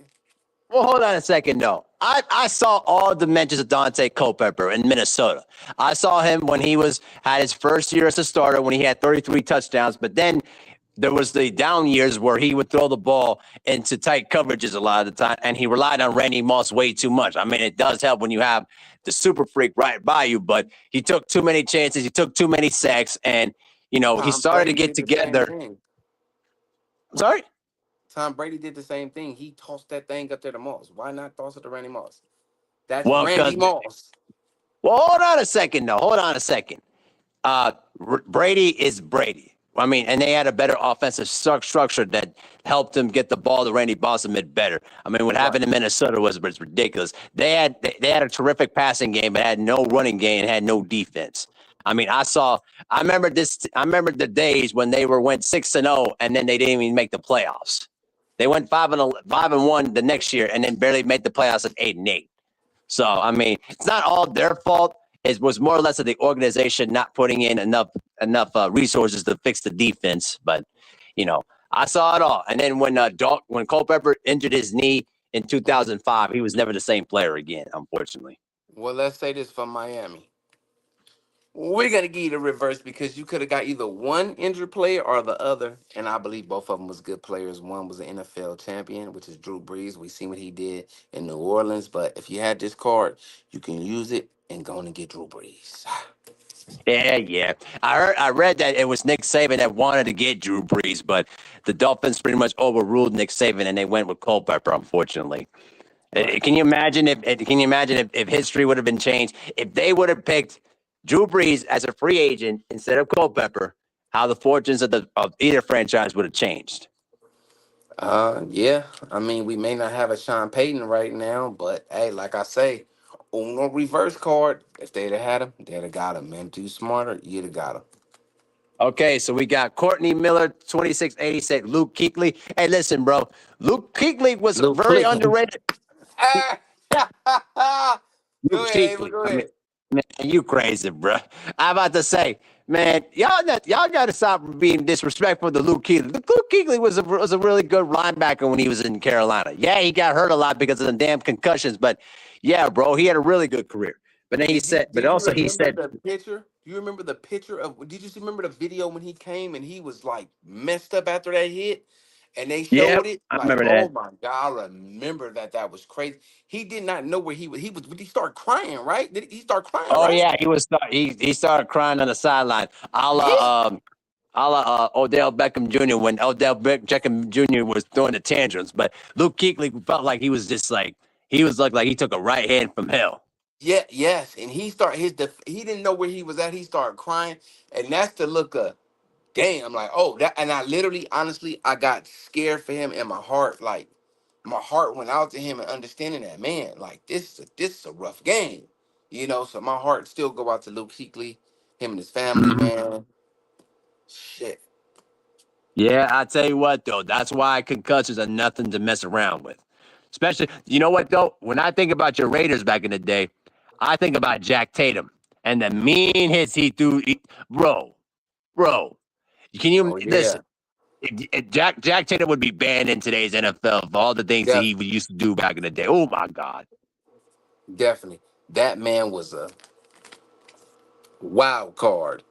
Well, hold on a second. No, I saw all dimensions of Dante Culpepper in Minnesota. I saw him when he had his first year as a starter when he had 33 touchdowns. But then there was the down years where he would throw the ball into tight coverages a lot of the time, and he relied on Randy Moss way too much. I mean, it does help when you have the super freak right by you, but he took too many chances. He took too many sacks, and he Tom started to Brady get did the same together. thing. Sorry. Tom Brady did the same thing. He tossed that thing up there to Moss. Why not toss it to Randy Moss? That's Well, Randy because Moss. hold on a second. No, hold on a second. Brady is Brady. I mean, and they had a better offensive structure that helped them get the ball to Randy Moss and mid better. I mean, what Right. happened in Minnesota was ridiculous. They had a terrific passing game, but had no running game and had no defense. I mean, I remember this. I remember the days when they went 6-0, and then they didn't even make the playoffs. They went 5-1 the next year, and then barely made the playoffs at 8-8. So I mean, it's not all their fault. It was more or less of the organization not putting in enough resources to fix the defense. But I saw it all. And then when Culpepper injured his knee in Mhm. 2005, he was never the same player again. Unfortunately. Well, let's say this for Miami. We're gonna give you the reverse because you could have got either one injured player or the other, and I believe both of them was good players. One was an NFL champion, which is Drew Brees. We seen what he did in New Orleans, but if you had this card, you can use it and go and get Drew Brees. Yeah, yeah. I read that it was Nick Saban that wanted to get Drew Brees, but the Dolphins pretty much overruled Nick Saban and they went with Culpepper. Unfortunately. Right. Can you imagine if history would have been changed if they would have picked Drew Brees as a free agent instead of Culpepper? How the fortunes of either franchise would have changed. Yeah. I mean, we may not have a Sean Payton right now, but hey, like I say, Uno reverse card. If they'd have had him, they'd have got him. Man, too smarter, you'd have got him. Okay, so we got Courtney Miller, 2686, Luke Kuechly. Hey, listen, bro. Luke Kuechly was Luke very Clicking. underrated. Go Luke ahead, Ava. Kuechly. Go I mean, ahead. man, you crazy, bro. I'm about to say, man, y'all got to stop being disrespectful to Luke Kuechly. Luke Kuechly was a really good linebacker when he was in Carolina. Yeah, he got hurt a lot because of the damn concussions, but yeah, bro, he had a really good career. But then but Did you also he remember said, the picture? Do you remember the picture of? Did you remember the video when he came and he was like messed up after that hit, and they Yep, showed it. I Like, remember oh that. my god, I remember that. That was crazy. He did not know where he was. He started crying, right? Did he start crying, Oh right? yeah, he started crying on the sideline, Yeah. a la Odell Beckham Jr. when Beckham Jr. was throwing the tantrums. But Luke Kuechly felt like he was just like he was like he took a right hand from hell. Yeah, yes, and he didn't know where he was at. He started crying, and that's the look of damn. Like, oh, that, and I literally, honestly, I got scared for him, and my heart went out to him, and understanding that, man, like this is a rough game, you know. So my heart still go out to Luke Kuechly, him and his family, Mhm. man. Shit. Yeah, I tell you what though, that's why concussions are nothing to mess around with. Especially, you know what though? When I think about your Raiders back in the day, I think about Jack Tatum and the mean hits he threw. Bro, can you Oh yeah, listen? Jack Tatum would be banned in today's NFL for all the things that he def- used to do back in the day. Oh my God, definitely. That man was a wild card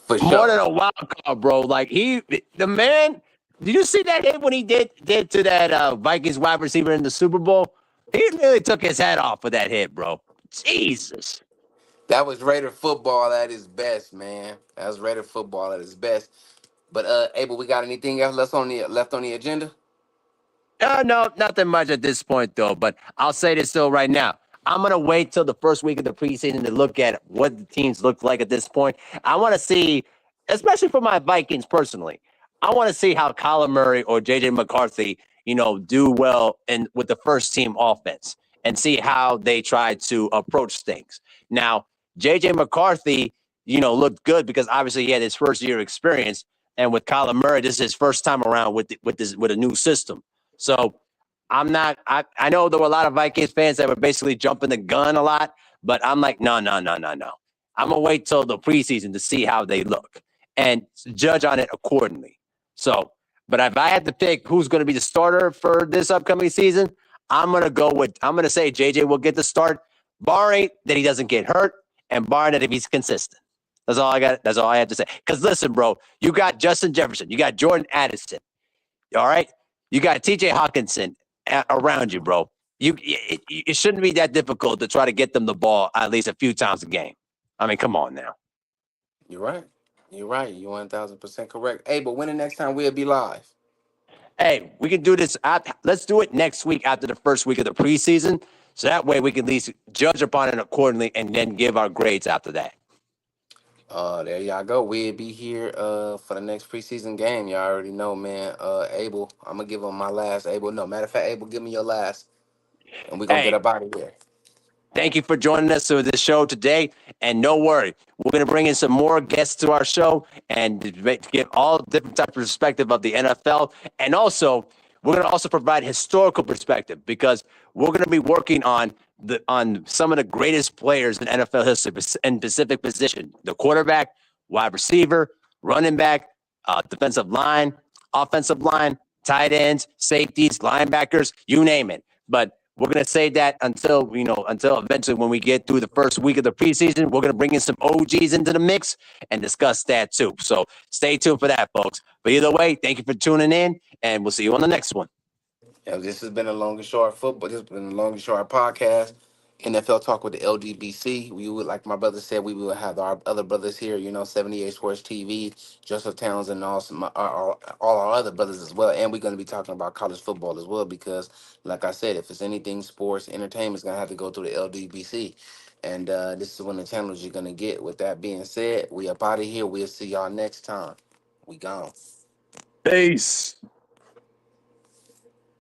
for more than sure. a wild card, bro. Like the man. Did you see that hit when he did to that Vikings wide receiver in the Super Bowl? He literally took his head off for that hit, bro. Jesus. That was Raider football at its best, man. That was Raider football at its best. But Abel, we got anything else left on the agenda? No, nothing much at this point though. But I'll say this still right now. I'm gonna wait till the first week of the preseason to look at what the teams look like at this point. I want to see, especially for my Vikings personally. I want to see how Kyler Murray or JJ McCarthy, do well in with the first team offense and see how they try to approach things. Now, JJ McCarthy, looked good because obviously he had his first year experience, and with Kyler Murray, this is his first time around with a new system. So I'm not. I know there were a lot of Vikings fans that were basically jumping the gun a lot, but I'm like, no, no, no, no, no. I'm gonna wait till the preseason to see how they look and judge on it accordingly. So, but if I had to pick who's going to be the starter for this upcoming season, I'm gonna say JJ will get the start, barring that he doesn't get hurt and barring that if he's consistent. That's all I got. That's all I have to say. Because listen, bro, you got Justin Jefferson, you got Jordan Addison, all right. You got TJ Hawkinson around you, bro. It shouldn't be that difficult to try to get them the ball at least a few times a game. I mean, come on now. You're right. You're right. You're 1000% correct. Hey, but when the next time we'll be live? Hey, we can do this. Let's do it next week after the first week of the preseason. So that way we can at least judge upon it accordingly and then give our grades after that. There y'all go. We'll be here for the next preseason game. Y'all already know, man. Abel, I'm gonna give him my last. Abel, no matter of fact, Abel, give me your last, and we're gonna get Hey, up out of here. thank you for joining us for this show today. And no worry, we're going to bring in some more guests to our show and to get all different types of perspective of the NFL. And also, we're going to also provide historical perspective because we're going to be working on some of the greatest players in NFL history in specific position: the quarterback, wide receiver, running back, defensive line, offensive line, tight ends, safeties, linebackers, you name it. But we're gonna say that until eventually when we get through the first week of the preseason, we're gonna bring in some OGs into the mix and discuss that too. So stay tuned for that, folks. But either way, thank you for tuning in, and we'll see you on the next one. Yeah, this has been a long and short football. This has been a long and short podcast. NFL talk with the LDBC. We would, like my brother said, we will have our other brothers here. 78 Sports TV, Joseph Towns, and also all our other brothers as well. And we're going to be talking about college football as well because, like I said, if it's anything sports, entertainment is going to have to go through the LDBC. And this is one of the channels you're going to get. With that being said, we up out of here. We'll see y'all next time. We gone. Peace.